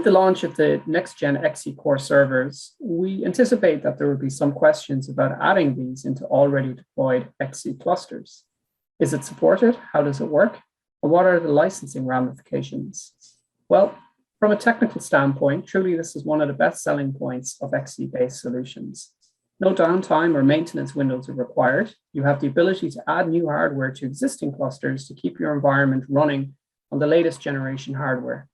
With the launch of the next-gen Xc Core servers, we anticipate that there will be some questions about adding these into already deployed Xc clusters. Is it supported? How does it work? And what are the licensing ramifications? Well, from a technical standpoint, truly this is one of the best selling points of Xc-based solutions. No downtime or maintenance windows are required. You have the ability to add new hardware to existing clusters to keep your environment running on the latest generation hardware.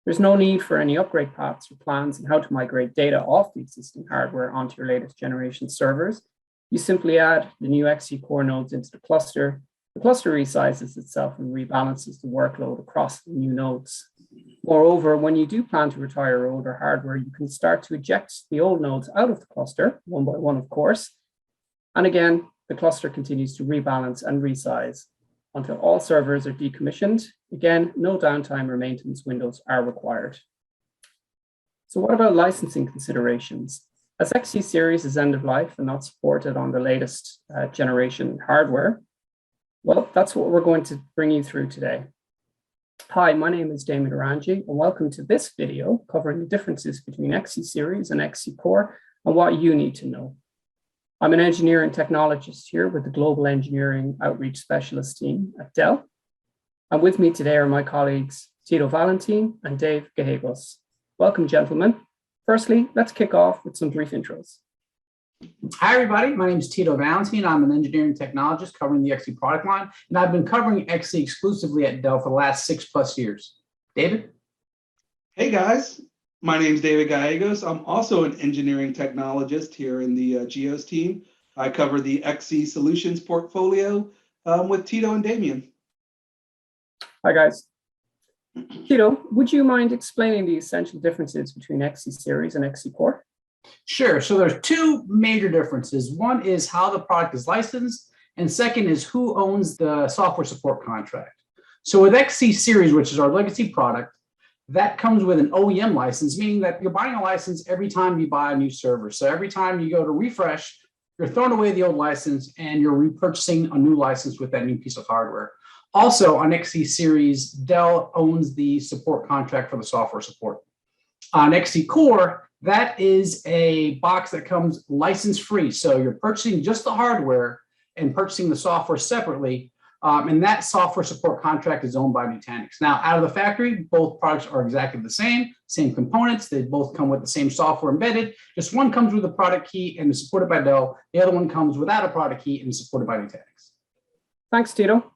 There's no need for any upgrade paths or plans on how to migrate data off the existing hardware onto your latest generation servers. You simply add the new Xc Core nodes into the cluster resizes itself and rebalances the workload across the new nodes. Moreover, when you do plan to retire older hardware, you can start to eject the old nodes out of the cluster, one by one, of course. And again, the cluster continues to rebalance and resize until all servers are decommissioned. Again, no downtime or maintenance windows are required. So what about licensing considerations? As Xc Series is end of life and not supported on the latest generation hardware, well, that's what we're going to bring you through today. Hi, my name is Damien Orangi, and welcome to this video covering the differences between Xc Series and Xc Core and what you need to know. I'm an engineer and technologist here with the Global Engineering Outreach Specialist team at Dell. And with me today are my colleagues, Tito, Valentien, and Dave Gallageos. Welcome, gentlemen. Firstly, let's kick off with some brief intros. Hi, everybody. My name is Tito Valentien. I'm an engineering technologist covering the Xc product line, and I've been covering Xc exclusively at Dell for the last 6+ years. David? Hey, guys. My name is David Gallageos. I'm also an engineering technologist here in the Geos team. I cover the Xc Solutions portfolio with Tito and Damien. Hi, guys. Tito, would you mind explaining the essential differences between Xc Series and Xc Core? Sure. So there's two major differences. One is how the product is licensed, and second is who owns the software support contract. So with Xc Series, which is our legacy product, that comes with an OEM license, meaning that you're buying a license every time you buy a new server. So every time you go to refresh, you're throwing away the old license and you're repurchasing a new license with that new piece of hardware. Also on Xc Series, Dell owns the support contract for the software support. On Xc Core, that is a box that comes license free. So you're purchasing just the hardware and purchasing the software separately. And that software support contract is owned by Nutanix. Now, out of the factory, both products are exactly the same components. They both come with the same software embedded. Just one comes with a product key and is supported by Dell. The other one comes without a product key and is supported by Nutanix. Thanks, Tito.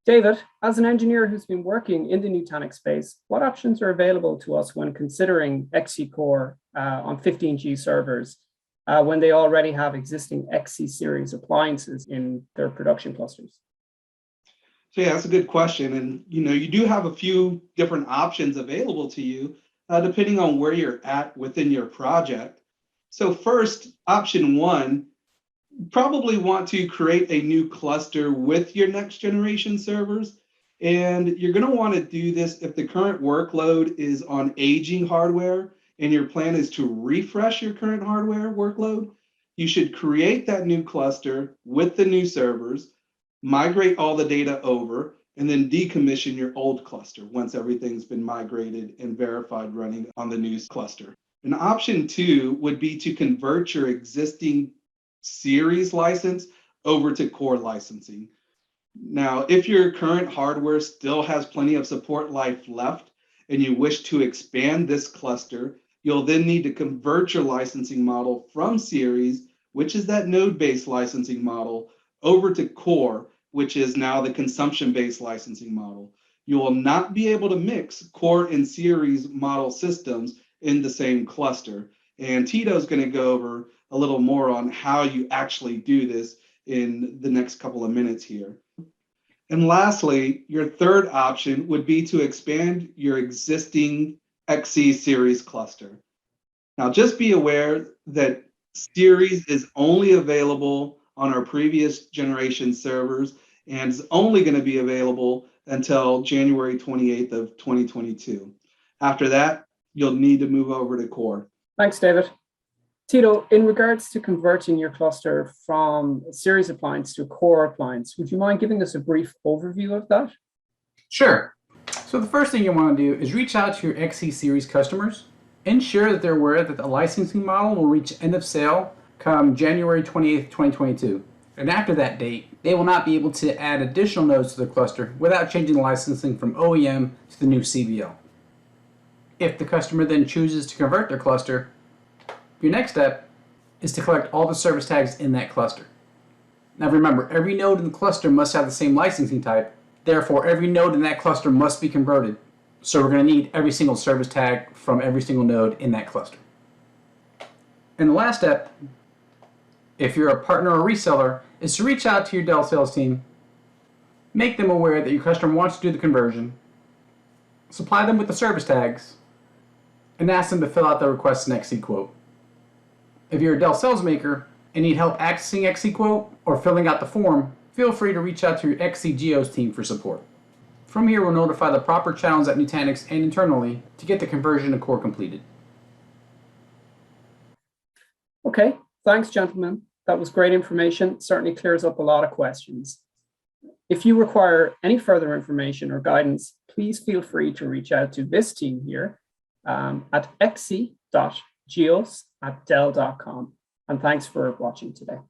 David, as an engineer who's been working in the Nutanix space, what options are available to us when considering Xc Core on 15G servers when they already have existing Xc Series appliances in their production clusters? So yeah, that's a good question. And you do have a few different options available to you depending on where you're at within your project. So first, option one, probably want to create a new cluster with your next generation servers. And you're going to want to do this if the current workload is on aging hardware and your plan is to refresh your current hardware workload. You should create that new cluster with the new servers, migrate all the data over, and then decommission your old cluster once everything's been migrated and verified running on the new cluster. And option two would be to convert your existing Series license over to Core licensing. Now, if your current hardware still has plenty of support life left and you wish to expand this cluster, you'll then need to convert your licensing model from Series, which is that node-based licensing model, over to Core, which is now the consumption-based licensing model. You will not be able to mix Core and Series model systems in the same cluster. And Tito's going to go over a little more on how you actually do this in the next couple of minutes here. And lastly, your third option would be to expand your existing Xc Series cluster. Now, just be aware that Series is only available on our previous generation servers and is only going to be available until January 28th of 2022. After that, you'll need to move over to Core. Thanks, David. Tito, in regards to converting your cluster from a Series appliance to a Core appliance, would you mind giving us a brief overview of that? Sure. So the first thing you want to do is reach out to your Xc Series customers. Ensure that they're aware that the licensing model will reach end of sale come January 28th, 2022. And after that date, they will not be able to add additional nodes to their cluster without changing the licensing from OEM to the new CBL. If the customer then chooses to convert their cluster, your next step is to collect all the service tags in that cluster. Now remember, every node in the cluster must have the same licensing type. Therefore, every node in that cluster must be converted. So we're going to need every single service tag from every single node in that cluster. And the last step, if you're a partner or reseller, is to reach out to your Dell sales team, make them aware that your customer wants to do the conversion, supply them with the service tags, and ask them to fill out the request an Xc quote. If you're a Dell sales maker and need help accessing Xc quote or filling out the form, feel free to reach out to your Gallageos team for support. From here, we'll notify the proper channels at Nutanix and internally to get the conversion to core completed. Okay, thanks, gentlemen. That was great information. Certainly clears up a lot of questions. If you require any further information or guidance, please feel free to reach out to this team here at xc.geos@dell.com. And thanks for watching today.